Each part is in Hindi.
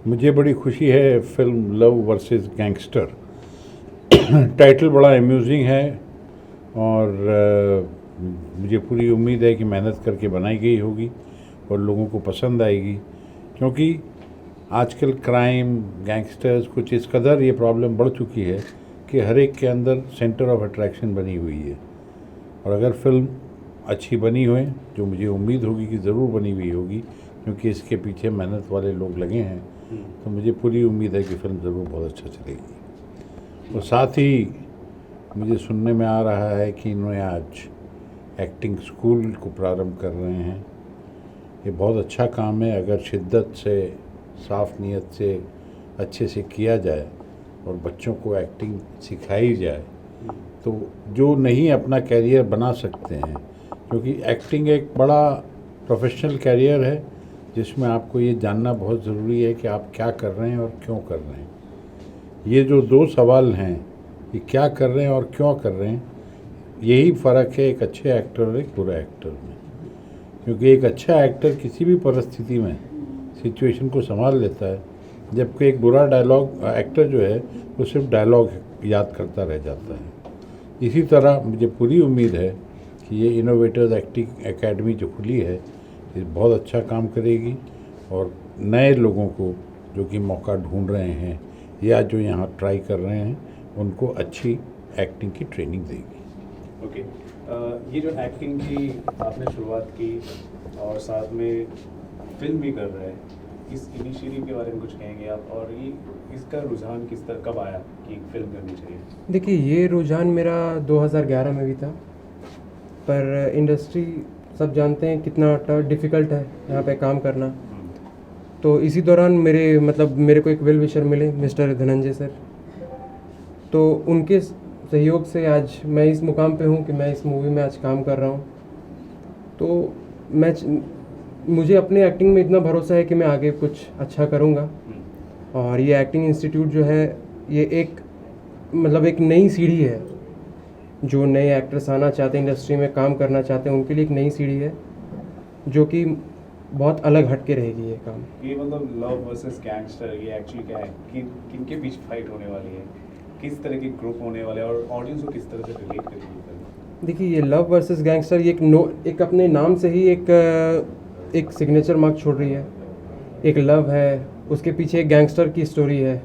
मुझे बड़ी खुशी है film love versus gangster title बड़ा अम्यूजिंग है और मुझे पूरी उम्मीद है कि मेहनत करके बनाई गई होगी और लोगों को पसंद आएगी, क्योंकि आजकल क्राइम गैंगस्टर्स कुछ इस कदर ये प्रॉब्लम बढ़ चुकी है कि हर एक के अंदर सेंटर ऑफ अट्रैक्शन बनी हुई है। और अगर फिल्म अच्छी बनी हुई, जो मुझे उम्मीद होगी कि ज़रूर बनी हुई होगी क्योंकि इसके पीछे मेहनत वाले लोग लगे हैं, तो मुझे पूरी उम्मीद है कि फ़िल्म ज़रूर बहुत अच्छा चलेगी। और साथ ही मुझे सुनने में आ रहा है कि इन्होंने आज एक्टिंग स्कूल को प्रारंभ कर रहे हैं। ये बहुत अच्छा काम है। अगर शिद्दत से, साफ नीयत से, अच्छे से किया जाए और बच्चों को एक्टिंग सिखाई जाए तो जो नहीं अपना कैरियर बना सकते हैं, क्योंकि एक्टिंग एक बड़ा प्रोफेशनल कैरियर है जिसमें आपको ये जानना बहुत ज़रूरी है कि आप क्या कर रहे हैं और क्यों कर रहे हैं। ये जो दो सवाल हैं कि क्या कर रहे हैं और क्यों कर रहे हैं, यही फ़र्क है एक अच्छे एक्टर और एक बुरा एक्टर में। क्योंकि एक अच्छा एक्टर किसी भी परिस्थिति में सिचुएशन को संभाल लेता है, जबकि एक बुरा डायलॉग एक्टर जो है वो सिर्फ डायलॉग याद करता रह जाता है। इसी तरह मुझे पूरी उम्मीद है कि ये इनोवेटर्स एक्टिंग एकेडमी जो खुली है ये बहुत अच्छा काम करेगी और नए लोगों को जो कि मौका ढूंढ रहे हैं या जो यहाँ ट्राई कर रहे हैं उनको अच्छी एक्टिंग की ट्रेनिंग देगी। ओके, ये जो एक्टिंग की आपने शुरुआत की और साथ में फिल्म भी कर रहे हैं, इस इनिशिएटिव के बारे में कुछ कहेंगे आप? और ये इसका रुझान किस तरह कब आया कि फिल्म करनी चाहिए? देखिए, ये रुझान मेरा 2011 में भी था, पर इंडस्ट्री सब जानते हैं कितना डिफ़िकल्ट है यहाँ पे काम करना। तो इसी दौरान मेरे को एक वेल विशर मिले, मिस्टर धनंजय सर। तो उनके सहयोग से आज मैं इस मुकाम पे हूँ कि मैं इस मूवी में आज काम कर रहा हूँ। तो मुझे अपने एक्टिंग में इतना भरोसा है कि मैं आगे कुछ अच्छा करूँगा। और ये एक्टिंग इंस्टीट्यूट जो है ये एक नई सीढ़ी है। जो नए एक्टर्स आना चाहते हैं, इंडस्ट्री में काम करना चाहते हैं, उनके लिए एक नई सीढ़ी है जो कि बहुत अलग हट के रहेगी ये काम। ये मतलब लव वर्सेस गैंगस्टर, ये एक्चुअली क्या है कि किनके बीच फाइट होने वाली है, किस तरह के ग्रुप होने वाले हैं और ऑडियंस को किस तरह से रिलेट करेगी? देखिए, ये लव वर्सेस गैंगस्टर ये एक अपने नाम से ही एक सिग्नेचर मार्क छोड़ रही है। एक लव है, उसके पीछे एक गैंगस्टर की स्टोरी है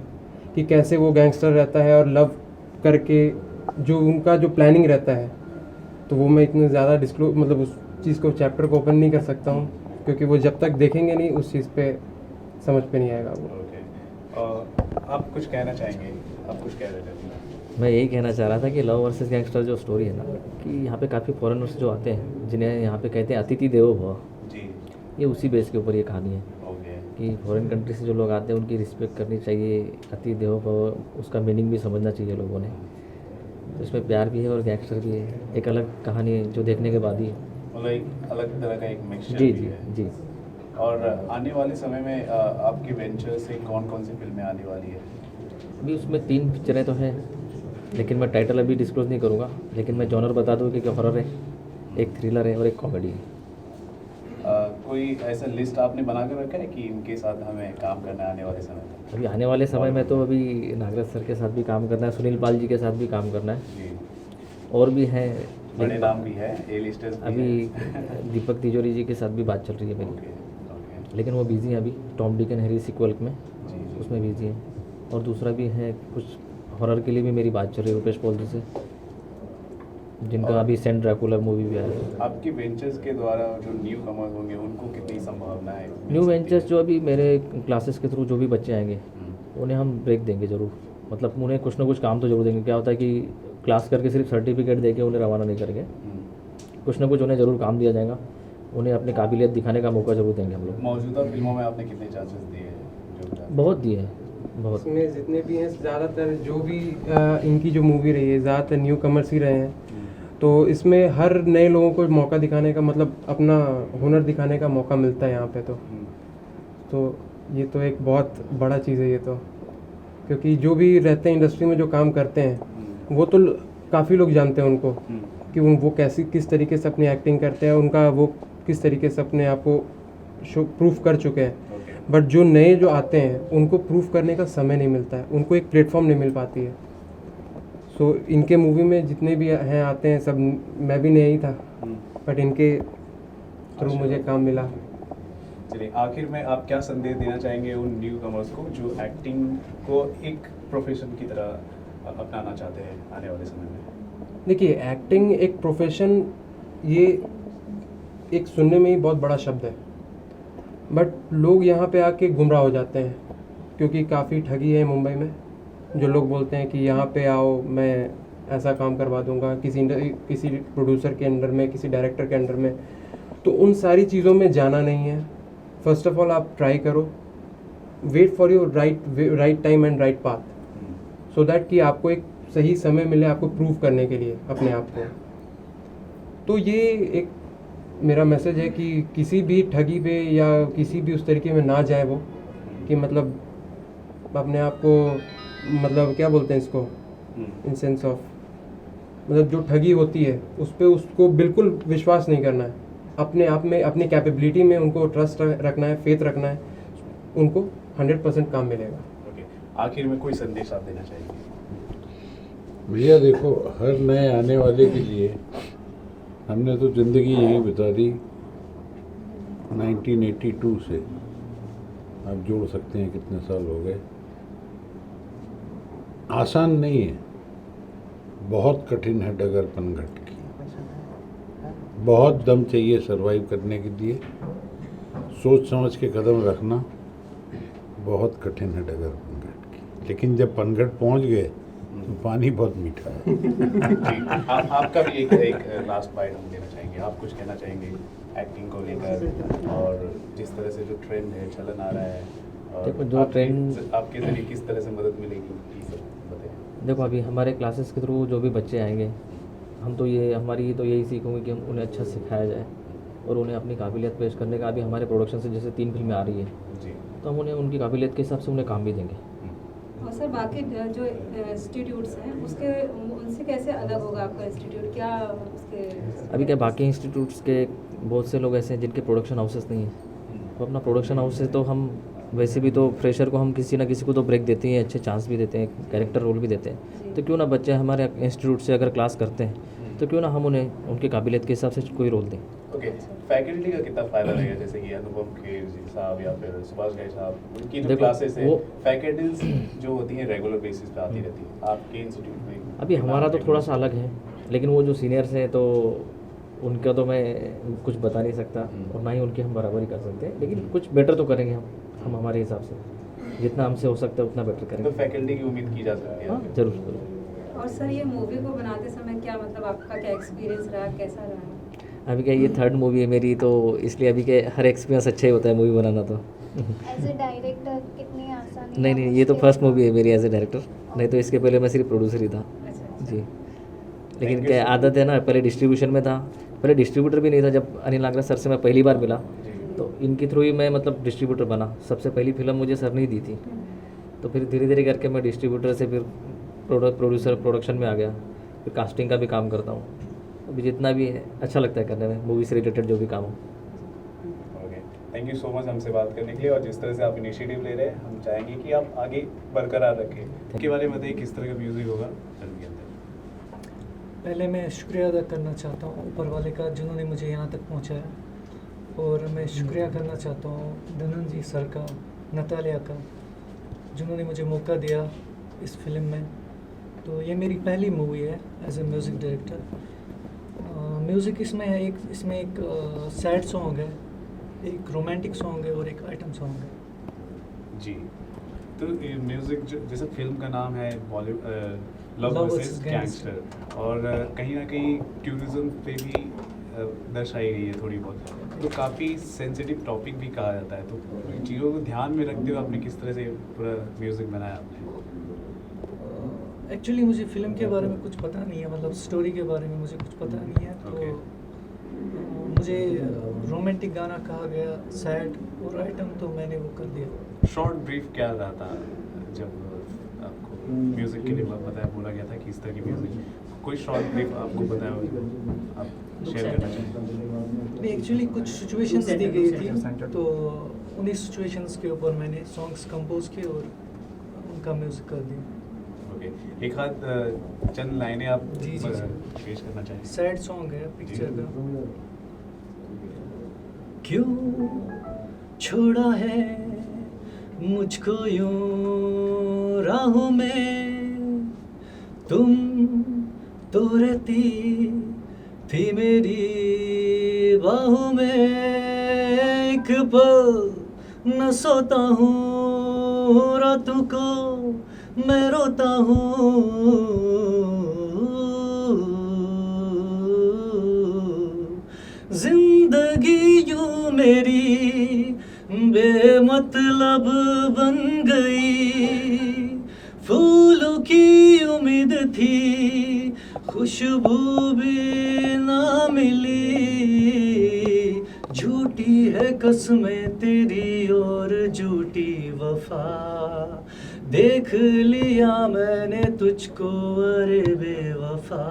कि कैसे वो गैंगस्टर रहता है और लव करके जो उनका जो प्लानिंग रहता है। तो वो मैं इतने ज़्यादा उस चीज़ को, चैप्टर को ओपन नहीं कर सकता हूँ, क्योंकि वो जब तक देखेंगे नहीं उस चीज़ पे समझ पे नहीं आएगा वो। ओके, आप कुछ कहना चाहेंगे? आप कुछ कह रहे थे? मैं यही कहना चाह रहा था कि लव वर्सेस गैंगस्टर जो स्टोरी है ना, कि यहाँ पे काफ़ी फॉरेनर्स जो आते हैं जिन्हें यहाँ पे कहते हैं अतिथि देवो भव जी, ये उसी बेस के ऊपर ये कहानी है ओके। कि फॉरेन कंट्री से जो लोग आते हैं उनकी रिस्पेक्ट करनी चाहिए। अतिथि देवो भव, उसका मीनिंग भी समझना चाहिए लोगों ने। तो इसमें प्यार भी है और गैंगस्टर भी है, एक अलग कहानी है जो देखने के बाद ही। मतलब एक अलग तरह का एक मिक्सचर जी भी जी है। जी। और आने वाले समय में आपकी वेंचर से कौन कौन सी फिल्में आने वाली है? अभी उसमें 3 पिक्चरें तो हैं, लेकिन मैं टाइटल अभी डिस्क्लोज नहीं करूँगा। लेकिन मैं जॉनर बता दूँ कि हॉरर है, एक थ्रिलर है और एक कॉमेडी है। कोई ऐसा लिस्ट आपने बना कर रखा है कि इनके साथ हमें काम करना है आने वाले समय में? अभी आने वाले समय में तो अभी नागराज सर के साथ भी काम करना है, सुनील पाल जी के साथ भी काम करना है, जी, और भी हैं बड़े नाम भी है, ए लिस्टर्स भी अभी हैं। दीपक तिजोरी जी के साथ भी बात चल रही है मेरी, ओके, ओके, लेकिन वो बिजी हैं अभी Tom Dick and Harry sequel में, जी, जी। उसमें बिजी हैं। और दूसरा भी है कुछ हॉरर के लिए भी मेरी बात चल रही है रुपेश पॉल जी से, जिनका अभी सेंट ड्रैकुला मूवी भी आया है। आपकी वेंचर्स के द्वारा जो न्यू कमर्स होंगे उनको कितनी संभावना है? न्यू वेंचर्स जो अभी मेरे क्लासेस के थ्रू जो भी बच्चे आएंगे उन्हें हम ब्रेक देंगे ज़रूर। मतलब उन्हें कुछ ना कुछ काम तो जरूर देंगे। क्या होता है कि क्लास करके सिर्फ सर्टिफिकेट देके उन्हें रवाना नहीं करेंगे, कुछ ना कुछ उन्हें ज़रूर काम दिया जाएगा, उन्हें अपनी काबिलियत दिखाने का मौका ज़रूर देंगे हम लोग। मौजूदा फिल्मों में आपने कितने चांसेस दिए हैं? जो बहुत दिए हैं, बहुत। इसमें जितने भी हैं ज़्यादातर जो भी इनकी जो मूवी रही है ज़्यादातर न्यू कमर्स ही रहे हैं। तो इसमें हर नए लोगों को मौका दिखाने का, मतलब अपना हुनर दिखाने का मौका मिलता है यहाँ पे। तो ये तो एक बहुत बड़ा चीज़ है ये तो, क्योंकि जो भी रहते हैं इंडस्ट्री में जो काम करते हैं वो तो काफ़ी लोग जानते हैं उनको कि वो किस तरीके से अपनी एक्टिंग करते हैं, उनका वो किस तरीके से अपने आप को प्रूफ कर चुके हैं। बट जो नए जो आते हैं उनको प्रूफ करने का समय नहीं मिलता है, उनको एक प्लेटफॉर्म नहीं मिल पाती है। सो इनके मूवी में जितने भी हैं आते हैं सब, मैं भी नया ही था बट इनके थ्रू मुझे काम मिला। चलिए, आखिर में आप क्या संदेश देना चाहेंगे उन न्यू कमर्स को जो एक्टिंग को एक प्रोफेशन की तरह अपनाना चाहते हैं आने वाले समय में? देखिए, एक्टिंग एक प्रोफेशन, ये एक सुनने में ही बहुत बड़ा शब्द है, बट लोग यहाँ पे आके गुमराह हो जाते हैं क्योंकि काफ़ी ठगी है मुंबई में। जो लोग बोलते हैं कि यहाँ पे आओ, मैं ऐसा काम करवा दूंगा किसी प्रोड्यूसर के अंडर में, किसी डायरेक्टर के अंडर में, तो उन सारी चीज़ों में जाना नहीं है। फर्स्ट ऑफ ऑल आप ट्राई करो, wait for your right time and right path, so that कि आपको एक सही समय मिले आपको प्रूव करने के लिए अपने आप को। तो ये एक मेरा मैसेज है कि किसी भी ठगी पे या किसी भी उस तरीके में ना जाए वो, कि मतलब अपने आप को, मतलब क्या बोलते हैं इसको, इन सेंस ऑफ, मतलब जो ठगी होती है उस पर उसको बिल्कुल विश्वास नहीं करना है। अपने आप में, अपनी कैपेबिलिटी में उनको ट्रस्ट रखना है, फेथ रखना है, उनको 100% काम मिलेगा। ओके, आखिर में कोई संदेश आप देना चाहेंगे? भैया देखो, हर नए आने वाले के लिए हमने तो ज़िंदगी यही बिता दी 1982 से, आप जोड़ सकते हैं कितने साल हो गए। आसान नहीं है, बहुत कठिन है डगर पनघट की, बहुत दम चाहिए सरवाइव करने के लिए, सोच समझ के कदम रखना बहुत कठिन है डगर पनघट की, लेकिन जब पनघट पहुंच गए तो पानी बहुत मीठा है। जी, आपका भी एक लास्ट बाइट हम देना चाहेंगे, आप कुछ कहना चाहेंगे एक्टिंग को लेकर और जिस तरह से जो ट्रेंड है, चलन आ रहा है, और देखो जो ट्रेंड आपके जरिए किस तरह से मदद मिलेगी, ये सब बताइए। देखो अभी हमारे क्लासेस के थ्रू जो भी बच्चे आएंगे, हम तो ये, हमारी तो यही सीखूंगी कि हम उन्हें अच्छा सिखाया जाए और उन्हें अपनी काबिलियत पेश करने का। अभी हमारे प्रोडक्शन से जैसे 3 फिल्में आ रही है, जी, तो हम उन्हें उनकी काबिलियत के हिसाब से उन्हें काम भी देंगे। और सर बाकी जो इंस्टीट्यूट्स हैं उसके, उनसे कैसे अलग होगा आपका इंस्टीट्यूट, क्या उसके? अभी क्या बाकी इंस्टीट्यूट्स के बहुत से लोग ऐसे हैं जिनके प्रोडक्शन हाउसेस नहीं हैं, तो अपना प्रोडक्शन हाउस से तो हम वैसे भी तो फ्रेशर को हम किसी ना किसी को तो ब्रेक देते हैं, अच्छे चांस भी देते हैं, कैरेक्टर रोल भी देते हैं। तो क्यों ना बच्चे हमारे इंस्टीट्यूट से अगर क्लास करते हैं तो क्यों ना हम उन्हें उनकी काबिलियत के हिसाब से कोई रोल दें। ओके, फैकल्टी का कितना फ़ायदा रहेगा, जैसे कि अनुपम खेर जी साहब या फिर सुभाष घई साहब, उनकी जो क्लासेस है, फैकल्टीज जो होती हैं रेगुलर बेसिस पे आती रहती है आपके इंस्टीट्यूट में? अभी हमारा तो थोड़ा सा अलग है, लेकिन वो जो सीनियर्स हैं तो उनका तो मैं कुछ बता नहीं सकता और ना ही उनकी हम बराबरी कर सकते हैं, लेकिन कुछ बेटर तो करेंगे हम हमारे हिसाब से जितना हमसे हो सकता है उतना बेटर तो करेंगे। फैकल्टी की उम्मीद की जा सकती है? हाँ, जरूर जरूर। और सर ये मूवी को बनाते समय क्या, मतलब आपका क्या एक्सपीरियंस रहा, कैसा रहा? अभी क्या ये 3rd मूवी है मेरी, तो इसलिए अभी के हर एक्सपीरियंस अच्छा ही होता है मूवी बनाना तो। एज ए डायरेक्टर कितनी आसानी? नहीं, ये तो फर्स्ट मूवी है मेरी एज ए डायरेक्टर, नहीं तो इसके पहले मैं सिर्फ प्रोड्यूसर ही था अच्छा, जी। लेकिन क्या आदत है ना, पहले डिस्ट्रीब्यूशन में था, पहले डिस्ट्रीब्यूटर भी नहीं था। जब अनिल नागरा सर से मैं पहली बार मिला तो इनके थ्रू ही मैं मतलब डिस्ट्रीब्यूटर बना। सबसे पहली फिल्म मुझे सर ने ही दी थी, तो फिर धीरे धीरे करके मैं डिस्ट्रीब्यूटर से फिर प्रोड्यूसर प्रोडक्शन में आ गया, फिर कास्टिंग का भी काम करता हूँ। अभी जितना भी है अच्छा लगता है करने में, मूवी से रिलेटेड जो भी काम हो। Okay, thank you so much हमसे बात करने के लिए, और जिस तरह से आप इनिशिएटिव ले रहे हैं हम चाहेंगे कि आप आगे बरकरार रखें। इसके बारे में बताइए, किस तरह का म्यूज़िक होगा फिल्म के अंदर? पहले मैं शुक्रिया अदा करना चाहता हूँ ऊपर वाले का जिन्होंने मुझे यहाँ तक पहुँचाया, और मैं शुक्रिया करना चाहता हूँ धनन जी सर का, नतालिया का, जिन्होंने मुझे मौका दिया इस फिल्म में। तो ये मेरी पहली मूवी है as a music director. Music इसमें एक सैड सॉन्ग है, एक रोमांटिक सॉन्ग है और एक आइटम सॉन्ग है। जी, तो म्यूज़िक जैसे फिल्म का नाम है Bollywood love Love versus versus gangster, और कहीं ना कहीं टूरिज्म पे भी दर्शाई गई है थोड़ी बहुत, तो काफ़ी सेंसिटिव टॉपिक भी कहा जाता है। तो इन चीज़ों को ध्यान में रखते हुए आपने किस तरह से पूरा म्यूज़िक बनाया आपने? एक्चुअली मुझे फिल्म के बारे में कुछ पता नहीं है, मतलब स्टोरी के बारे में मुझे कुछ पता नहीं है। Okay. तो मुझे रोमांटिक गाना कहा गया, सैड और आइटम, तो मैंने वो कर दिया। शॉर्ट ब्रीफ क्या रहा था जब आपको म्यूज़िक के लिए बताया, बोला गया था कि इस तरह की म्यूज़िक, कोई शॉर्ट ब्रीफ आपको बताया हो आप शेयर करना चाहेंगे? एक्चुअली कुछ सिचुएशंस दी गई थी, तो उन्हीं सिचुएशंस के ऊपर मैंने सॉन्ग्स कंपोज किए और उनका म्यूज़िक कर दिया। ओके, एक हाथ चंद लाइनें आप जी, जी, जी। पेश करना चाहेंगे? सैड सॉन्ग है पिक्चर का। क्यों छोड़ा है मुझको यूं राहों में, तुम तो रहती थी मेरी बाहों में, एक पल न सोता हूँ रातों को मैं रोता हूँ, जिंदगी यूं मेरी बेमतलब बन गई, फूलों की उम्मीद थी खुशबू भी ना मिली, झूठी है कसमें तेरी और झूठी वफा, देख लिया मैंने तुझको अरे बेवफा,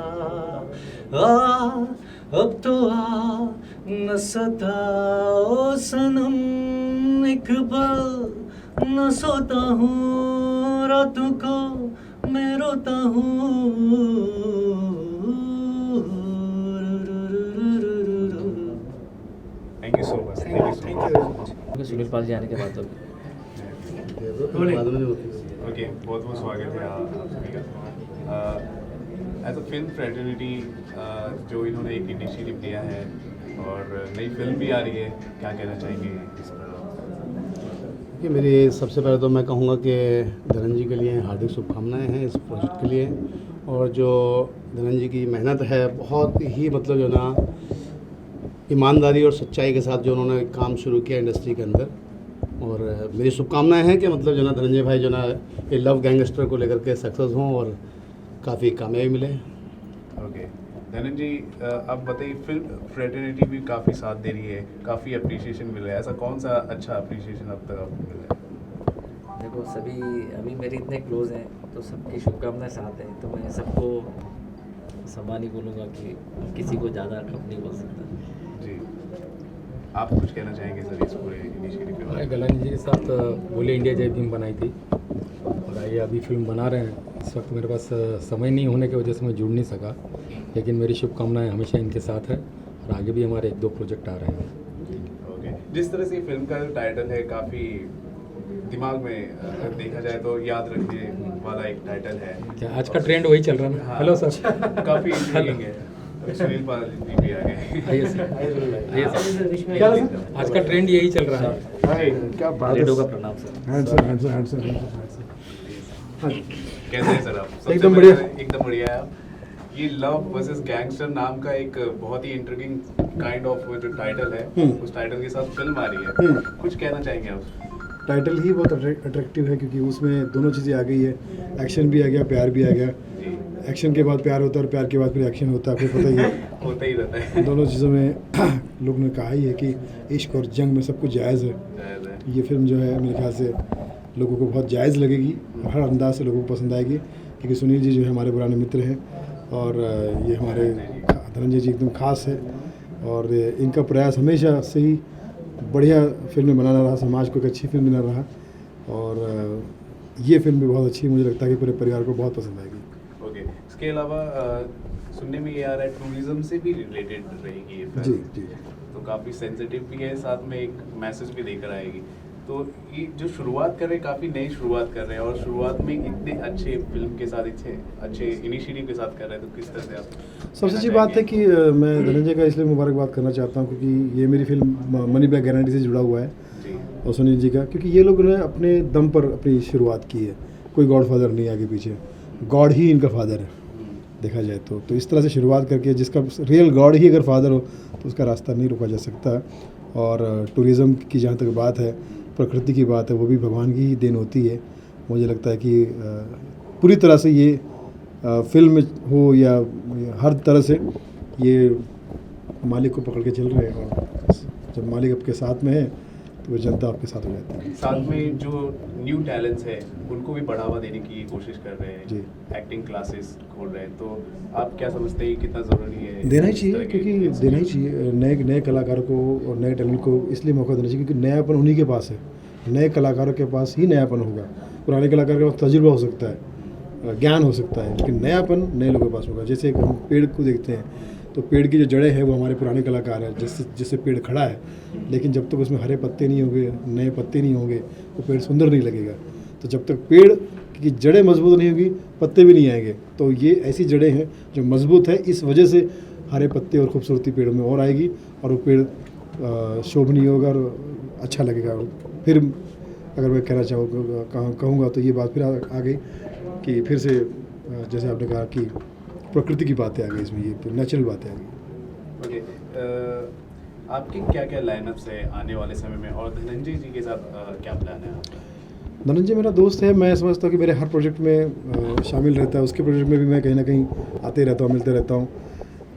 अब तो आ न सताओ सनम, एक पल न सोता हूँ रातों को मैं रोता हूँ। Thank you so much, thank you so much. क्योंकि सुनील पाल जी आने के बाद तो ओके, बहुत बहुत स्वागत है आप सभी का। एज अ फिल्म फ्रेटर्निटी जो इन्होंने एक इनिशिएटिव लिया है और नई फिल्म भी आ रही है, क्या कहना चाहेंगे इस पर? कि मेरी सबसे पहले तो मैं कहूँगा कि धनन जी के लिए हार्दिक शुभकामनाएं हैं इस प्रोजेक्ट के लिए, और जो धनन जी की मेहनत है बहुत ही मतलब जो ना ईमानदारी और सच्चाई के साथ जो उन्होंने काम शुरू किया इंडस्ट्री के अंदर, और मेरी शुभकामनाएं हैं कि मतलब जो ना धनंजय भाई जो ना ये लव गैंगस्टर को लेकर के सक्सेस हों और काफ़ी कामयाबी मिले। ओके, धनन जी अब बताइए, फिल्म फ्रेटर्निटी भी काफ़ी साथ दे रही है, काफ़ी अप्रिशिएशन मिल रहा है, ऐसा कौन सा अच्छा अप्रिशिएशन अब तक आपको मिला है? देखो सभी अभी मेरे इतने क्लोज हैं तो सबकी शुभकामनाएं साथ हैं, तो मैं सबको समान ही बोलूँगा कि किसी को ज़्यादा कम नहीं बोल सकता। जी, आप कुछ कहना चाहेंगे सर इस पूरे इनिशिएटिव के बारे मैं गलन जी के साथ बोले इंडिया जय भीम बनाई थी, और आइए अभी फिल्म बना रहे हैं। इस वक्त मेरे पास समय नहीं होने की वजह से मैं जुड़ नहीं सका, लेकिन मेरी शुभकामनाएं हमेशा इनके साथ है और आगे भी हमारे 1-2 प्रोजेक्ट आ रहे हैं। ओके, जिस तरह से फिल्म का जो टाइटल है काफ़ी दिमाग में अगर देखा जाए तो याद रखने वाला एक टाइटल है। क्या आज का ट्रेंड वही चल रहा है ना? हाँ, हेलो सर। काफ़ी इंट्रिगिंग है। सुनील पाल जी भी आ गए। आइए सर, आइए सर। आज का ट्रेंड यही चल रहा है। क्या बात रेडियो का प्रणाम सर। कैसे हैं सर आप? सबसे एकदम पहले बढ़िया। एकदम बढ़िया है आप। ये लव वर्सेस गैंगस्टर नाम का एक बहुत ही इंट्रिगिंग काइंड ऑफ जो टाइटल है, उस टाइटल के साथ फिल्म आ रही है, कुछ कहना चाहेंगे आप? टाइटल ही बहुत अट्रैक्टिव है क्योंकि उसमें दोनों चीज़ें आ गई है, एक्शन भी आ गया, प्यार भी आ गया। जी, एक्शन के बाद प्यार होता है और प्यार के बाद फिर एक्शन होता है, आपको पता ही है। होता ही रहता है। दोनों चीज़ों में लोग ने कहा ही है कि इश्क और जंग में सब कुछ जायज़ है। जायज़ है। ये फिल्म जो है मेरे ख्याल से लोगों को बहुत जायज़ लगेगी और हर अंदाज से लोगों को पसंद आएगी, क्योंकि सुनील जी जो है हमारे पुराने मित्र हैं और ये हमारे धनंजय जी एकदम खास है, और इनका प्रयास हमेशा से ही बढ़िया फिल्में बनाना रहा, समाज को एक अच्छी फिल्म बना रहा, और ये फिल्म भी बहुत अच्छी, मुझे लगता है कि पूरे परिवार को बहुत पसंद आएगी। ओके, इसके अलावा सुनने में ये आ रहा है टूरिज्म से भी रिलेटेड रहेगी ये फिल्म। जी जी। तो काफ़ी सेंसिटिव भी है, साथ में एक मैसेज भी देकर आएगी। तो ये जो शुरुआत कर रहे हैं, काफ़ी नई शुरुआत कर रहे हैं, और शुरुआत में इतने अच्छे फिल्म के साथ, इतने अच्छे इनिशिएटिव के साथ कर रहे हैं, तो किस तरह से आप सबसे अच्छी बात है कि मैं धनंजय का इसलिए मुबारकबाद करना चाहता हूँ क्योंकि ये मेरी फिल्म मनी बैक गारंटी से जुड़ा हुआ है, जी, और सुनील जी का, क्योंकि ये लोगों ने अपने दम पर अपनी शुरुआत की है, कोई गॉड फादर नहीं आगे पीछे, गॉड ही इनका फादर है देखा जाए तो इस तरह से शुरुआत करके जिसका रियल गॉड ही अगर फादर हो तो उसका रास्ता नहीं रोका जा सकता। और टूरिज़्म की जहाँ तक बात है, प्रकृति की बात है, वो भी भगवान की ही देन होती है। मुझे लगता है कि पूरी तरह से ये फिल्म हो या हर तरह से ये मालिक को पकड़ के चल रहे हैं, और जब मालिक आपके साथ में है तो वो जनता आपके साथ हो जाती है। साथ में जो न्यू टैलेंट्स है उनको भी बढ़ावा देने की कोशिश कर रहे हैं, जी। एक्टिंग क्लासेस खोल रहे हैं, तो आप क्या समझते हैं कितना ज़रूरी है? देना ही इस चाहिए, तरह के क्योंकि influence? देना ही चाहिए नए नए कलाकारों को और नए टैलेंट को इसलिए मौका देना चाहिए क्योंकि नयापन उन्हीं के पास है। नए कलाकारों के पास ही नयापन होगा। पुराने कलाकार के पास तजुर्बा हो सकता है, ज्ञान हो सकता है, लेकिन नयापन नए लोगों के पास होगा। जैसे एक हम पेड़ को देखते हैं तो पेड़ की जो जड़ें हैं वो हमारे पुराने कलाकार हैं, जिससे पेड़ खड़ा है, लेकिन जब तक उसमें हरे पत्ते नहीं होंगे, नए पत्ते नहीं होंगे, वो पेड़ सुंदर नहीं लगेगा। तो जब तक पेड़ की जड़ें मजबूत नहीं होगी, पत्ते भी नहीं आएंगे। तो ये ऐसी जड़ें हैं जो मजबूत है, इस वजह से हरे पत्ते और खूबसूरती पेड़ों में और आएगी और वो पेड़ शोभनीय होगा और अच्छा लगेगा। फिर अगर मैं कहना कहूँगा तो ये बात फिर आ गई कि फिर से जैसे आपने कहा कि प्रकृति की बातें आ गई इसमें, ये नेचुरल बातें आ गई। ओके, आपके क्या क्या लाइनअप्स है आने वाले समय में, और धनंजय जी के साथ क्या प्लान है आपका? धनंजय मेरा दोस्त है, मैं समझता हूँ कि मेरे हर प्रोजेक्ट में शामिल रहता है, उसके प्रोजेक्ट में भी मैं कहीं ना कहीं आते रहता हूँ, मिलते रहता हूँ।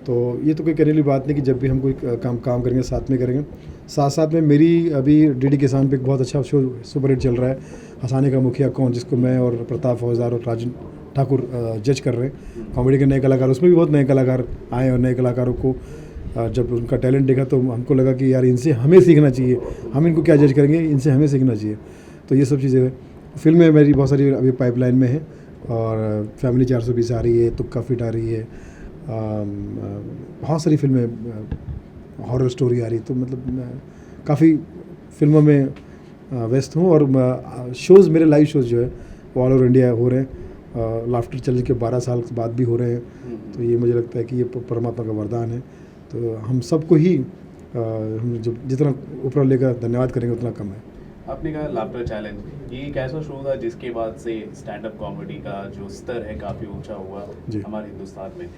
तो ये तो कोई कहने वाली बात नहीं कि जब भी हम कोई काम करेंगे साथ में करेंगे। साथ साथ में मेरी अभी डीडी किसान पे एक बहुत अच्छा शो सुपर हिट चल रहा है, हंसाने का मुखिया कौन, जिसको मैं और प्रताप फौजदार और राजन ठाकुर जज कर रहे हैं। कॉमेडी के नए कलाकार, उसमें भी बहुत नए कलाकार आए और नए कलाकारों को जब उनका टैलेंट देखा तो हमको लगा कि यार इनसे हमें सीखना चाहिए, हम इनको क्या जज करेंगे, इनसे हमें सीखना चाहिए। तो ये सब चीज़ें फिल्में मेरी बहुत सारी अभी पाइपलाइन में है और फैमिली 420 आ रही है, तुक्का फिट आ रही है, बहुत सारी फिल्में, हॉरर स्टोरी आ रही है। तो मतलब काफ़ी फिल्मों में व्यस्त हूँ और शोज़, मेरे लाइव शोज़ जो है वो ऑल ओवर इंडिया हो रहे हैं। लाफ्टर चैलेंज के 12 साल के बाद भी हो रहे हैं। तो ये मुझे लगता है कि ये परमात्मा का वरदान है। तो हम सबको ही हम जब जितना ऊपर लेकर धन्यवाद करेंगे उतना कम है। आपने कहा लाफ्टर चैलेंज, ये एक ऐसा शो था जिसके बाद से स्टैंड अप कॉमेडी का जो स्तर है काफ़ी ऊंचा हुआ हमारे हिंदुस्तान में।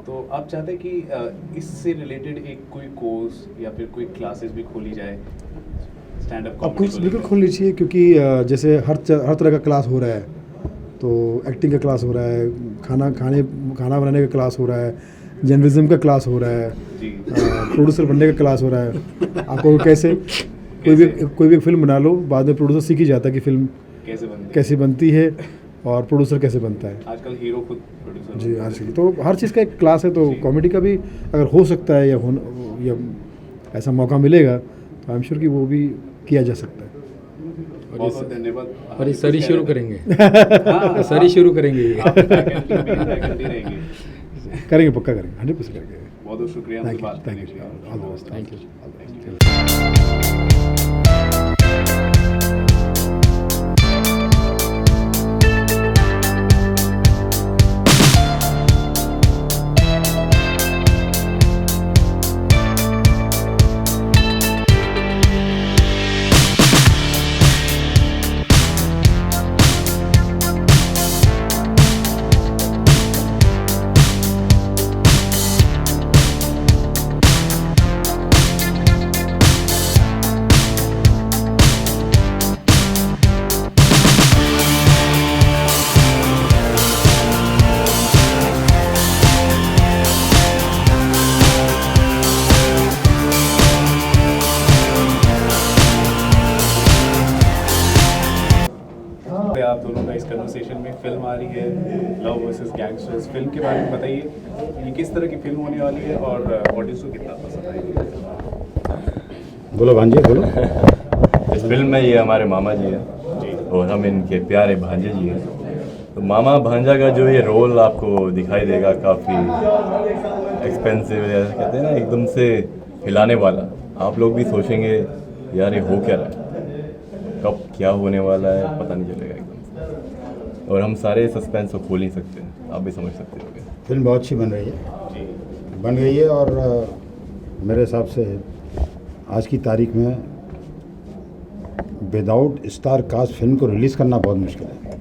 तो आप चाहते हैं कि इससे रिलेटेड एक कोई कोर्स या फिर कोई क्लासेस भी खोली जाए स्टैंड अप कॉमेडी? कोर्स बिल्कुल खोल लीजिए, क्योंकि जैसे हर तरह का क्लास हो रहा है। तो एक्टिंग का क्लास हो रहा है, खाना बनाने का क्लास हो रहा है, जर्नलिज्म का क्लास हो रहा है, प्रोड्यूसर बनने का क्लास हो रहा है। आपको कैसे कोई भी फिल्म बना लो, बाद में प्रोड्यूसर सीख ही जाता है कि फिल्म कैसे बनती है और प्रोड्यूसर कैसे बनता है। आजकल हीरो खुद प्रोड्यूसर जी, आजकल तो हर चीज़ का एक क्लास है। तो कॉमेडी का भी अगर हो सकता है या ऐसा मौका मिलेगा तो आई एम श्योर कि वो भी किया जा सकता है। बहुत धन्यवाद। और ये सर ही शुरू करेंगे सर ही शुरू करेंगे करेंगे, पक्का करेंगे, 100% करेंगे। बहुत बहुत शुक्रिया थैंक बात करने के लिए। You, all the best. Thank you. आप दोनों का इस कन्वर्सेशन में फिल्म आ रही है लव वर्सेस गैंगस्टर्स। फिल्म के बारे में बताइए, ये किस तरह की फिल्म होने वाली है और ऑडियंस को कितना पसंद आएगी? बोलो भांजे बोलो। इस फिल्म में ये हमारे मामा जी हैं और हम इनके प्यारे भांजे जी हैं। तो मामा भांजा का जो ये रोल आपको दिखाई देगा काफ़ी एक्सपेंसिव, जैसे कहते हैं ना, एकदम से हिलाने वाला। आप लोग भी सोचेंगे यार ये हो क्या रहा है, कब क्या होने वाला है, पता नहीं चलेगा एकदम से। और हम सारे सस्पेंस को खोल नहीं सकते, आप भी समझ सकते होंगे। फिल्म बहुत अच्छी बन रही है और मेरे हिसाब से आज की तारीख में विदाउट स्टार कास्ट फिल्म को रिलीज़ करना बहुत मुश्किल है।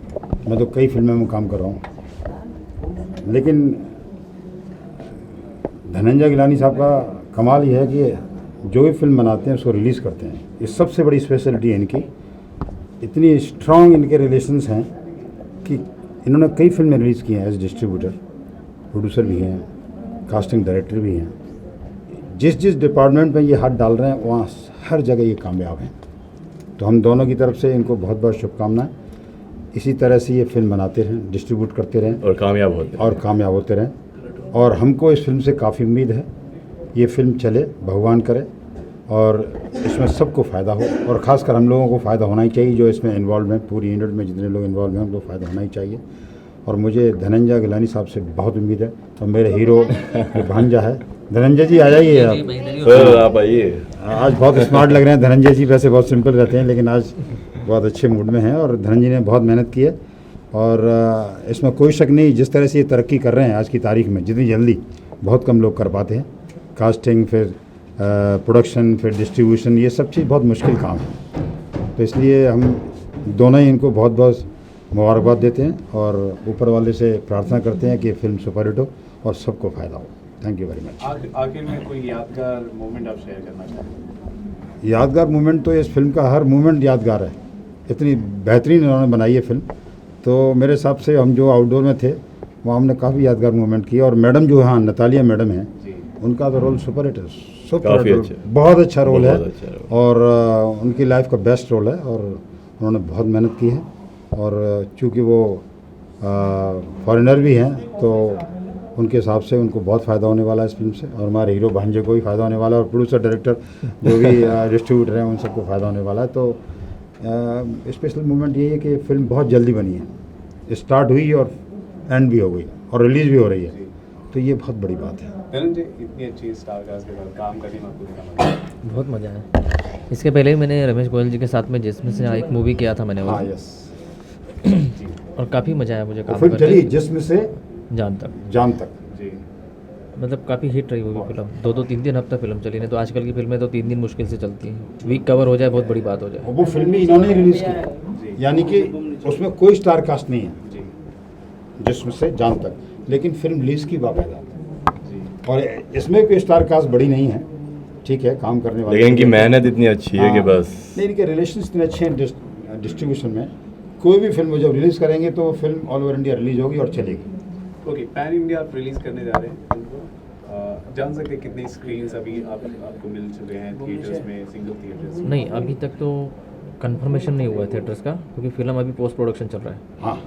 मैं तो कई फिल्मों में काम कर रहा हूँ, लेकिन धनंजय गिलानी साहब का कमाल ये है कि जो भी फिल्म बनाते हैं उसको रिलीज़ करते हैं। ये सबसे बड़ी स्पेशलिटी है इनकी। इतनी स्ट्रॉन्ग इनके रिलेशंस हैं कि इन्होंने कई फिल्में रिलीज़ की हैं एज डिस्ट्रीब्यूटर, प्रोड्यूसर भी हैं, कास्टिंग डायरेक्टर भी हैं। जिस डिपार्टमेंट में ये हाथ डाल रहे हैं वहाँ हर जगह ये कामयाब हैं। तो हम दोनों की तरफ से इनको बहुत बहुत शुभकामनाएं। इसी तरह से ये फिल्म बनाते रहें, डिस्ट्रीब्यूट करते रहें और कामयाब होते रहें। और हमको इस फिल्म से काफ़ी उम्मीद है, ये फिल्म चले, भगवान करे, और इसमें सबको फ़ायदा हो, और ख़ासकर हम लोगों को फ़ायदा होना ही चाहिए जो इसमें इन्वॉल्व हैं। पूरी यूनिट में जितने लोग इन्वॉल्व हैं उनको फ़ायदा होना ही चाहिए। और मुझे धनंजय गिलानी साहब से बहुत उम्मीद है, और मेरे हीरो भांजा है धनंजय जी, आ जाइए आप आइए। आज बहुत स्मार्ट लग रहे हैं धनंजय जी, वैसे बहुत सिंपल रहते हैं लेकिन आज बहुत अच्छे मूड में हैं, और धनंजय ने बहुत मेहनत की है। और इसमें कोई शक नहीं, जिस तरह से ये तरक्की कर रहे हैं आज की तारीख में, जितनी जल्दी बहुत कम लोग कर पाते हैं। कास्टिंग, फिर प्रोडक्शन, फिर डिस्ट्रीब्यूशन, ये सब चीज़ बहुत मुश्किल काम है। तो इसलिए हम दोनों ही इनको बहुत बहुत मुबारकबाद देते हैं, और ऊपर वाले से प्रार्थना करते हैं कि फिल्म सुपरहिट हो और सबको फ़ायदा हो। Thank you very much. आखिर में कोई यादगार मोमेंट आप शेयर करना चाहें? यादगार मोमेंट तो इस फिल्म का हर मोमेंट यादगार है, इतनी बेहतरीन उन्होंने बनाई है फिल्म। तो मेरे हिसाब से हम जो आउटडोर में थे वहाँ हमने काफ़ी यादगार मोमेंट किया। और मैडम जो हाँ नतालिया मैडम हैं, उनका तो रोल सुपर हिट है, बहुत अच्छा रोल है, और उनकी लाइफ का बेस्ट रोल है, और उन्होंने बहुत मेहनत की है। और चूँकि वो फॉरेनर भी हैं तो उनके हिसाब से उनको बहुत फ़ायदा होने वाला है इस फिल्म से, और हमारे हीरो भांजे को भी फ़ायदा होने वाला है, और प्रोड्यूसर डायरेक्टर जो भी डिस्ट्रीब्यूटर हैं उन सबको फ़ायदा होने वाला है। तो स्पेशल मोमेंट यही है कि फिल्म बहुत जल्दी बनी है, स्टार्ट हुई और एंड भी हो गई और रिलीज़ भी हो रही है, तो ये बहुत बड़ी बात है। धनंजय, इतनी अच्छी स्टार कास्ट के साथ काम करने में आपको कितना मजा आया? बहुत मज़ा आया। इसके पहले ही मैंने रमेश गोयल जी के साथ में जिसमें से एक मूवी किया था मैंने, हाँ यस, और काफ़ी मज़ा आया मुझे काम फिल्म करके। चली जिसमें से जान तक जी, मतलब काफ़ी हिट रही वो फिल्म, 2-3 हफ्ता फिल्म चली, नहीं तो आजकल की फिल्में तो 3 दिन मुश्किल से चलती हैं। वीक कवर हो जाए बहुत बड़ी बात हो जाए। वो फिल्म ही इन्होंने रिलीज़ की, यानी कि उसमें कोई स्टार कास्ट नहीं है जिसमें से जान तक, लेकिन फिल्म रिलीज़ की बाकायदा, और इसमें कोई स्टार कास्ट बड़ी नहीं है, ठीक है, काम करने वाले, लेकिन इनकी मेहनत इतनी अच्छी है कि बस। नहीं, इनके रिलेशन इतने अच्छे हैं डिस्ट्रीब्यूशन में। कोई भी फिल्म जब रिलीज़ करेंगे तो वो film all over India release होगी और चलेगी। ओके, पैन इंडिया आप रिलीज करने जा रहे हैं फिल्म को, जान सकते हैं कितने स्क्रीन्स अभी आपको मिल चुके हैं थिएटर्स में, सिंगल थिएटर्स में? नहीं, अभी तक तो कंफर्मेशन नहीं हुआ है थिएटर्स का, क्योंकि फिल्म अभी पोस्ट प्रोडक्शन चल रहा है। हाँ,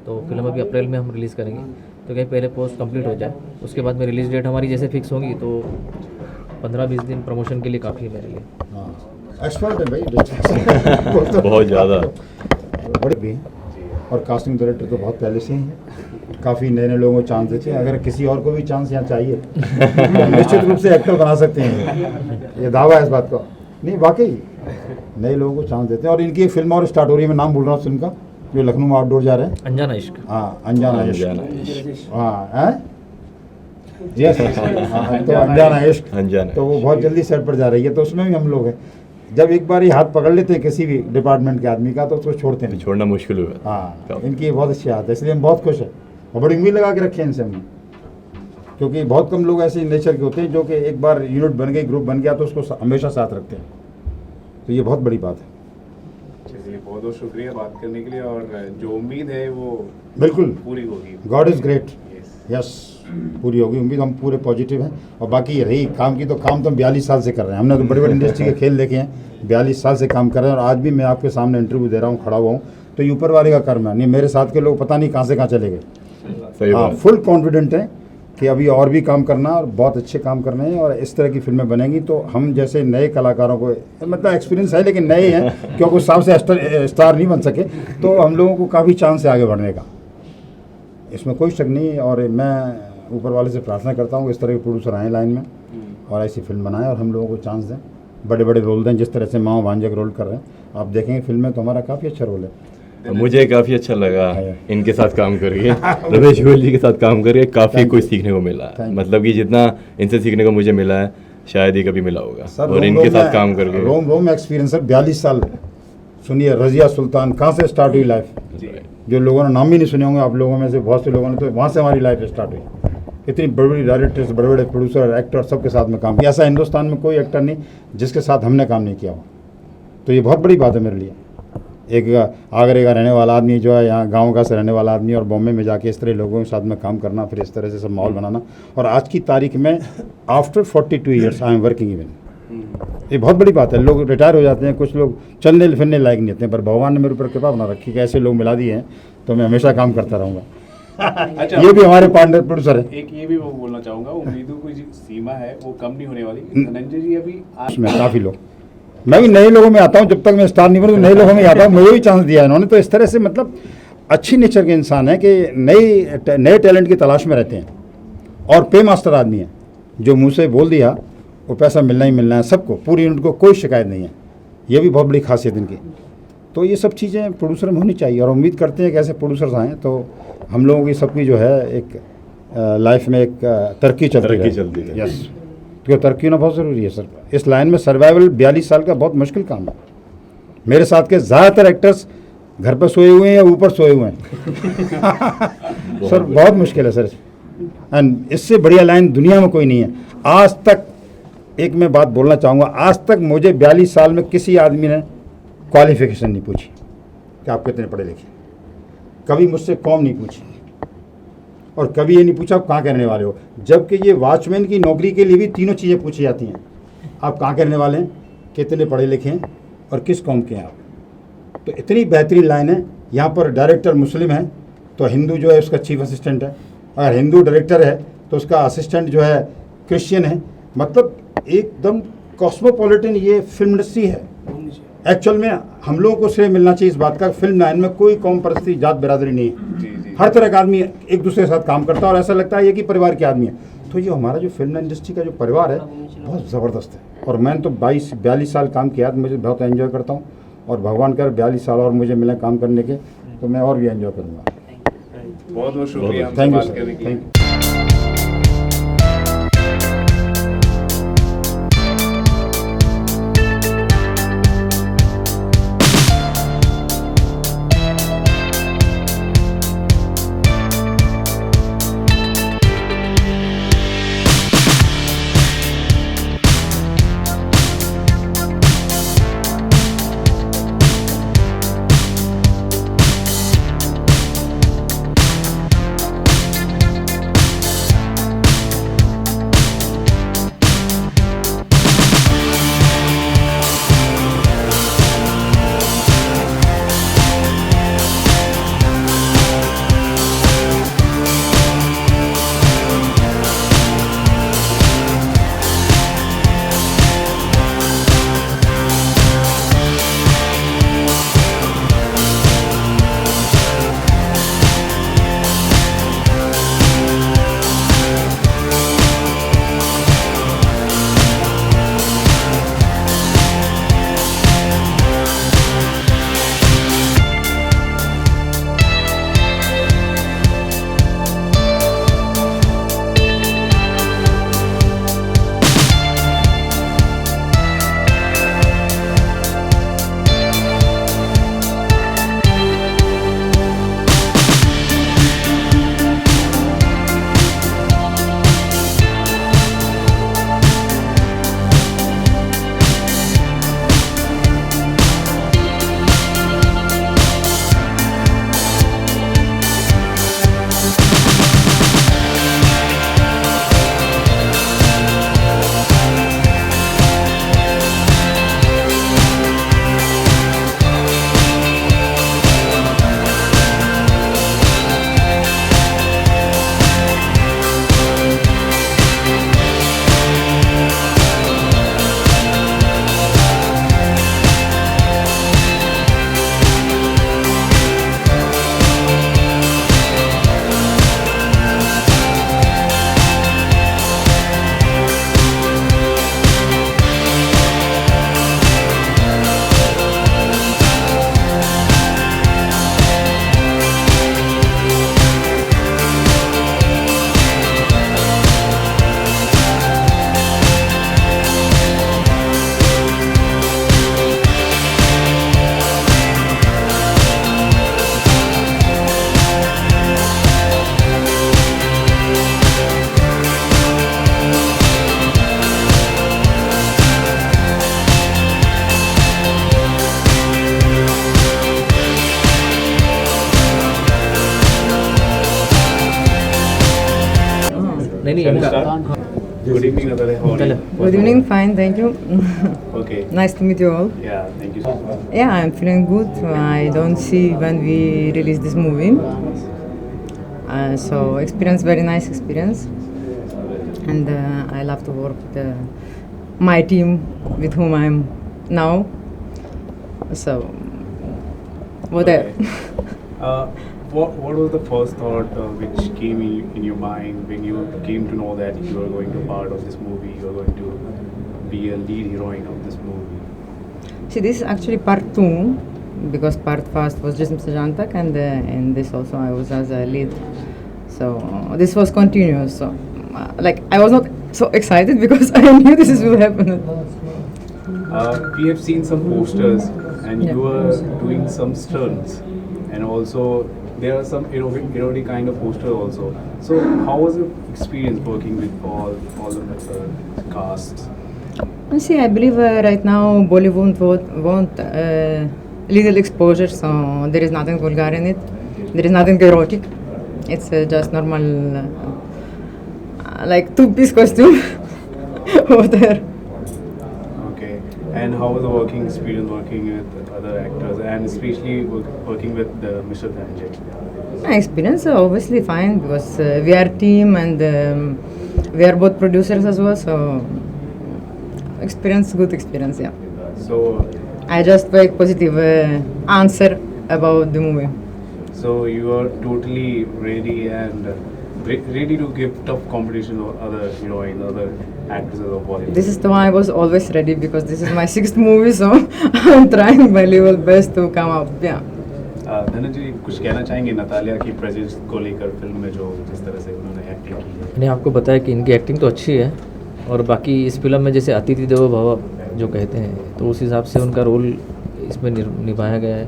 तो फिल्म अभी अप्रैल में हम रिलीज़ करेंगे, तो कहीं पहले पोस्ट कंप्लीट हो जाए, उसके बाद में रिलीज़ डेट हमारी जैसे फिक्स होगी तो 15-20 दिन प्रमोशन के लिए काफ़ी है मेरे लिए। हाँ, एक्सपर्ट है भाई बहुत ज़्यादा बड़े भी हैं, और कास्टिंग डायरेक्टर तो बहुत पहले से ही हैं, काफ़ी नए नए लोगों को चांस देते हैं। अगर किसी और को भी चांस यहाँ चाहिए तो निश्चित रूप से एक्टर बना सकते हैं, ये दावा है इस बात का। नहीं, वाकई नए लोगों को चांस देते हैं। और इनकी फिल्म और स्टार्ट हो रही है, मैं नाम भूल रहा हूँ फिल्म का, जो लखनऊ में आउटडोर जा रहे हैं, अनजाना इश्क। हाँ, अनजाना इश्क, हाँ यस, तो अनजाना इश्क, तो वो बहुत जल्दी सेट पर जा रही है, तो उसमें भी हम लोग हैं। जब एक बार ये हाथ पकड़ लेते हैं किसी भी डिपार्टमेंट के आदमी का तो उसको छोड़ते नहीं, छोड़ना मुश्किल हुआ। हाँ, इनकी ये बहुत अच्छी आदत है, इसलिए हम बहुत खुश हैं और बड़ी उम्मीद लगा के रखे हैं इनसे हमने, क्योंकि बहुत कम लोग ऐसे नेचर के होते हैं जो कि एक बार यूनिट बन गई, ग्रुप बन गया तो उसको हमेशा साथ रखते हैं, तो ये बहुत बड़ी बात है। चलिए, बहुत बहुत शुक्रिया बात करने के लिए, और जो उम्मीद है वो बिल्कुल पूरी होगी। गॉड इज़ ग्रेट, यस, पूरी होगी उम्मीद, हम पूरे पॉजिटिव हैं। और बाकी रही काम की, तो काम तो हम 42 साल से कर रहे हैं, हमने तो बड़ी बड़ी इंडस्ट्री के खेल देखे हैं, 42 साल से काम कर रहे हैं, और आज भी मैं आपके सामने इंटरव्यू दे रहा हूँ, खड़ा हुआ हूँ, तो ये ऊपर वाले का कर्म है। नहीं, मेरे साथ के लोग पता नहीं कहाँ से कहाँ चले गए। हाँ, फुल कॉन्फिडेंट हैं कि अभी और भी काम करना और बहुत अच्छे काम करने हैं, और इस तरह की फिल्में बनेंगी तो हम जैसे नए कलाकारों को, मतलब एक्सपीरियंस है लेकिन नए हैं, क्योंकि उस साल से स्टार नहीं बन सके, तो हम लोगों को काफ़ी चांस है आगे बढ़ने का, इसमें कोई शक नहीं। और मैं ऊपर वाले से प्रार्थना करता हूँ इस तरह के प्रोड्यूसर आएँ लाइन में और ऐसी फिल्म बनाएं और हम लोगों को चांस दें, बड़े बड़े रोल दें, जिस तरह से माओ भांजे का रोल कर रहे हैं। आप देखेंगे फिल्म में तो हमारा काफ़ी अच्छा रोल है। मुझे काफ़ी अच्छा लगा इनके साथ काम करके, रमेश गोयल जी के साथ काम करके काफ़ी कुछ सीखने को मिला, मतलब कि जितना इनसे सीखने को मुझे मिला है शायद ही कभी मिला होगा, और इनके साथ काम करके रोम एक्सपीरियंस है। 42 साल सुनिए, रज़िया सुल्तान कहाँ से स्टार्ट हुई लाइफ, जो लोगों ने नाम ही नहीं सुने होंगे आप लोगों में से बहुत से लोगों ने, तो वहाँ से हमारी लाइफ स्टार्ट हुई। इतनी बड़ी बड़ी डायरेक्टर्स, बड़े बड़े प्रोड्यूसर, एक्टर, सबके साथ में काम किया। ऐसा हिंदुस्तान में कोई एक्टर नहीं जिसके साथ हमने काम नहीं किया हो, तो ये बहुत बड़ी बात है मेरे लिए। एक आगरे का रहने वाला आदमी जो है, यहाँ गांव का से रहने वाला आदमी, और बॉम्बे में जाके इस तरह लोगों के साथ में काम करना, फिर इस तरह से सब माहौल बनाना, और आज की तारीख में after 42 years I am working even ये बहुत बड़ी बात है। लोग रिटायर हो जाते हैं, कुछ लोग चलने फिरने लायक नहीं होते हैं, पर भगवान ने मेरे ऊपर कृपा बना रखी कि ऐसे लोग मिला दिए हैं, तो मैं हमेशा काम करता रहूँगा। अच्छा, ये भी हमारे पार्टनर प्रोड्यूसर है। एक ये भी वो बोलना चाहूँगा, उम्मीदों की जो सीमा है वो कम नहीं होने वाली। धनंजय जी अभी उसमें काफ़ी लोग, मैं भी नए लोगों में आता हूँ, जब तक मैं स्टार नहीं बनूँ नए लोगों में आता हूँ, मुझे भी चांस दिया इन्होंने। तो इस तरह से मतलब अच्छी नेचर के इंसान है कि नए टैलेंट की तलाश में रहते हैं, और पे मास्टर आदमी है, जो मुँह से बोल दिया वो पैसा मिलना ही मिलना है सबको, पूरी यूनिट को कोई शिकायत नहीं है। ये भी बहुत बड़ी खासियत इनकी। तो ये सब चीज़ें प्रोड्यूसर में होनी चाहिए, और उम्मीद करते हैं कि ऐसे प्रोड्यूसर्स आएँ तो हम लोगों की सबकी जो है एक लाइफ में एक तरक्की चलती है। यस, क्योंकि तरक्की होना बहुत ज़रूरी है सर। इस लाइन में सर्वाइवल 42 साल का बहुत मुश्किल काम है। मेरे साथ के ज़्यादातर एक्टर्स घर पर सोए हुए हैं या ऊपर सोए हुए हैं सर, बहुत मुश्किल है सर। एंड इससे बढ़िया लाइन दुनिया में कोई नहीं है। आज तक एक मैं बात बोलना चाहूँगा, आज तक मुझे 42 साल में किसी आदमी ने क्वालिफिकेशन नहीं पूछी कि आप कितने पढ़े लिखे। कभी मुझसे कौम नहीं पूछी, और कभी ये नहीं पूछा आप कहाँ के रहने वाले हो। जबकि ये वॉचमैन की नौकरी के लिए भी तीनों चीज़ें पूछी जाती हैं, आप कहाँ के रहने वाले हैं, कितने पढ़े लिखे हैं, और किस कौम के हैं आप। तो इतनी बेहतरीन लाइन है। यहाँ पर डायरेक्टर मुस्लिम है तो हिंदू जो है उसका चीफ असिस्टेंट है, अगर हिंदू डायरेक्टर है तो उसका असिस्टेंट जो है क्रिश्चियन है। मतलब एकदम कॉस्मोपॉलिटन ये फिल्म इंडस्ट्री है। एक्चुअल में हम लोगों को श्रेय मिलना चाहिए इस बात का, फिल्म लाइन में कोई कौम परिस्थिति जात बिरादरी नहीं है। हर तरह का आदमी एक दूसरे के साथ काम करता है, और ऐसा लगता है ये कि परिवार के आदमी है। तो ये हमारा जो फिल्म इंडस्ट्री का जो परिवार है बहुत ज़बरदस्त है। और मैंने तो 42 साल काम किया, मुझे बहुत एंजॉय करता हूँ, और भगवान कर 42 साल और मुझे मिले काम करने के, तो मैं और भी एंजॉय करूँगा। बहुत बहुत शुक्रिया। Thank you sir, thank you. नहीं Good evening, Natalia. How are you? Good evening, fine, thank you. Okay. Nice to meet you all. Yeah, thank you so much. Yeah, I'm feeling good. I don't see when we release this movie. So experience, very nice experience. And I love to work with my team with whom I'm now. So, whatever. What was the first thought which came in your mind when you came to know that you are going to part of this movie, you are going to be a lead heroine of this movie? See, this is actually part 2, because part 1 was just Mr. Jantak, and in this also I was as a lead. So this was continuous. So like I was not so excited because I knew this will happen. We have seen some posters and Yeah. you are doing some stunts, and also there are some erotic kind of poster also. So how was your experience working with all the casts? See, I believe right now Bollywood want legal exposure, so there is nothing vulgar in it. There is nothing erotic. It's just normal, like 2-piece costume over there. Okay. And how was the working experience working with other actors, and especially working with Mr. Dhananjay? My experience obviously fine, because we are team, and we are both producers as well. So experience, good experience, yeah. So I just very positive answer about the movie. So you are totally ready and ready to give tough competition to other heroines, other actresses of Bollywood. This is why I was always ready, because this is my 6th movie, so I'm trying my level best to come up. Yeah. Dhananjay, कुछ कहना चाहेंगे नतालिया की प्रेजेंस को लेकर फिल्म में, जो जिस तरह से उन्होंने एक्टिंग की है? मैंने आपको बताया कि इनकी एक्टिंग तो अच्छी है, और बाकी इस फिल्म में जैसे अतिथि देवो भव जो कहते हैं, तो उस हिसाब से उनका रोल इसमें निभाया गया है।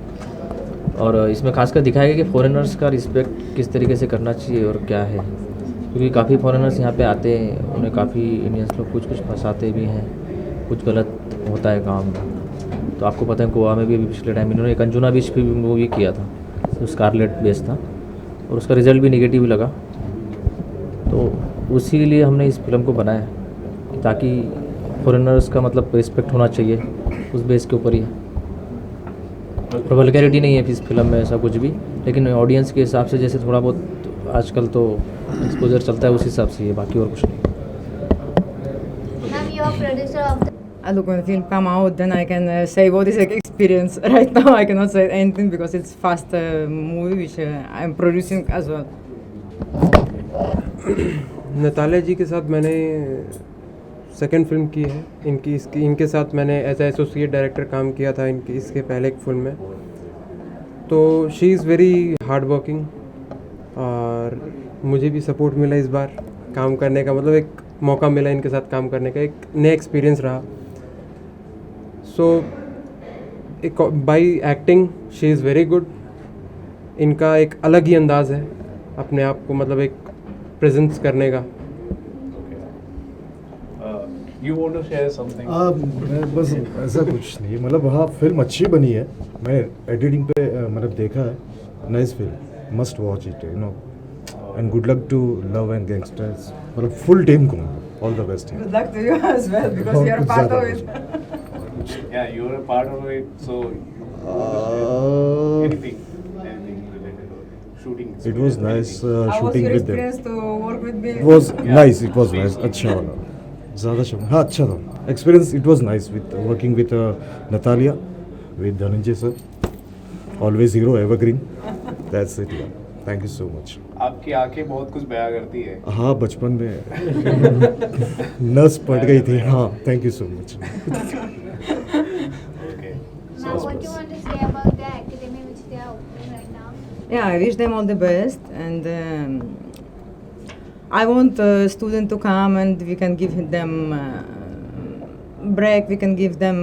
और इसमें खासकर दिखाया गया कि फॉरेनर्स का रिस्पेक्ट किस तरीके से करना चाहिए और क्या है, क्योंकि काफ़ी फॉरेनर्स यहाँ पे आते हैं, उन्हें काफ़ी इंडियंस लोग कुछ फंसाते भी हैं, कुछ गलत होता है काम। तो आपको पता है गोवा में भी अभी पिछले टाइम इन्होंने एक अंजुना बीच पे भी मूवी किया था, तो स्कारलेट बेस था, और उसका रिज़ल्ट भी निगेटिव लगा। तो उसी लिए हमने इस फिल्म को बनाया, ताकि फॉरेनर्स का मतलब रिस्पेक्ट होना चाहिए, उस बेस के ऊपर ही है। और वल्गैरिटी नहीं है इस फिल्म में ऐसा कुछ भी, लेकिन ऑडियंस के हिसाब से जैसे थोड़ा बहुत आजकल तो एक्सपोजर चलता है, उस हिसाब से ये, बाकी और कुछ नहीं। Ma'am, you are producer of the Look, when the film come out, then I can say what is the experience. Right now, I cannot say anything because it's fast movie which I'm producing as well. Natalia ji के साथ मैंने सेकंड फिल्म की है इनके साथ मैंने एज ए एसोसिएट डायरेक्टर काम किया था इसके पहले एक फिल्म में। तो she is very hard working, और मुझे भी सपोर्ट मिला इस बार काम करने का, मतलब एक मौका मिला इनके साथ काम करने का, एक नया एक्सपीरियंस रहा। सो एक by acting she is very good. इनका एक अलग ही अंदाज है अपने आप को मतलब एक प्रेजेंस करने का। You want to share something? मैं बस ऐसा कुछ नहीं, मतलब हाँ फिल्म अच्छी बनी है, मैं एडिटिंग पे मतलब देखा है, nice film, must watch it, you know, and good luck to love and gangsters, मतलब फुल टीम को all the best. Good luck to you as well, because you are part of it. Yeah, you are a part of it, so anything related to shooting. It was nice How was shooting your with them. experience to work with me? It was nice, it was nice, अच्छा वाला, ज़्यादा शुक्रिया, हाँ अच्छा था experience. It was nice with working with Natalia, with Dhananjay sir, always hero, evergreen, that's it. Thank you so much. आपकी आंखें बहुत कुछ बयां करती है। हाँ बचपन में नस पट गई थी। हाँ thank you so much. Okay. Now, what do you want to say about the academy which they are opening right now? Yeah, I wish them all the best, and I want students to come, and we can give them break. We can give them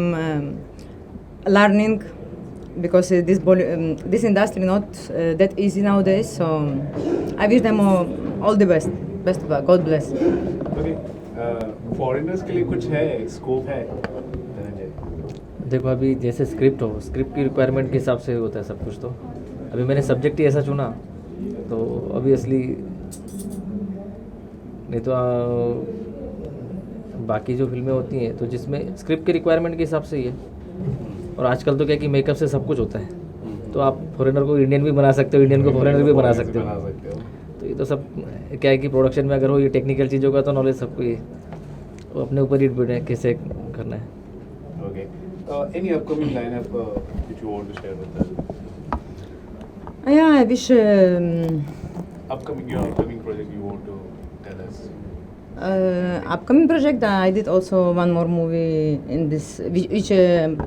learning, because this industry not that easy nowadays. So I wish them all the best. Best of luck. God bless. Okay. Foreigners के लिए कुछ है, स्कोप है धनंजय? देखो अभी जैसे स्क्रिप्ट की रिक्वायरमेंट के हिसाब से होता है सब कुछ। तो अभी मैंने सब्जेक्ट ही ऐसा चुना, तो ऑब्वियसली नहीं तो बाकी जो फिल्में होती हैं तो जिसमें स्क्रिप्ट के रिक्वायरमेंट के हिसाब से ही है। और आजकल तो क्या है कि मेकअप से सब कुछ होता है, तो आप फॉरेनर को इंडियन भी बना सकते हो, इंडियन को फॉरेनर भी बना सकते हो। तो ये तो सब क्या है कि प्रोडक्शन में अगर हो ये टेक्निकल चीज़ों का तो नॉलेज सबको ये वो अपने ऊपर ही डिपेंड है कैसे करना है। Okay. Any upcoming lineup which you want to share with us? Yeah, I wish Your upcoming project you want to tell us? upcoming project. I did also one more movie in this, which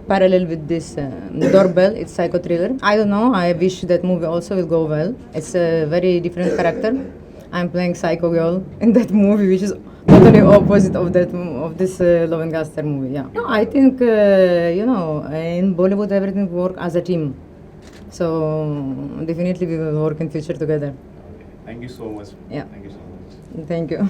parallel with this Doorbell. It's psycho thriller. I don't know. I wish that movie also will go well. It's a very different character. I'm playing psycho girl in that movie, which is totally opposite of this Love and Gaster movie. Yeah. No, I think in Bollywood everything work as a team. So definitely we will work in future together. Thank you so much. Yeah. Thank you so much. Thank you.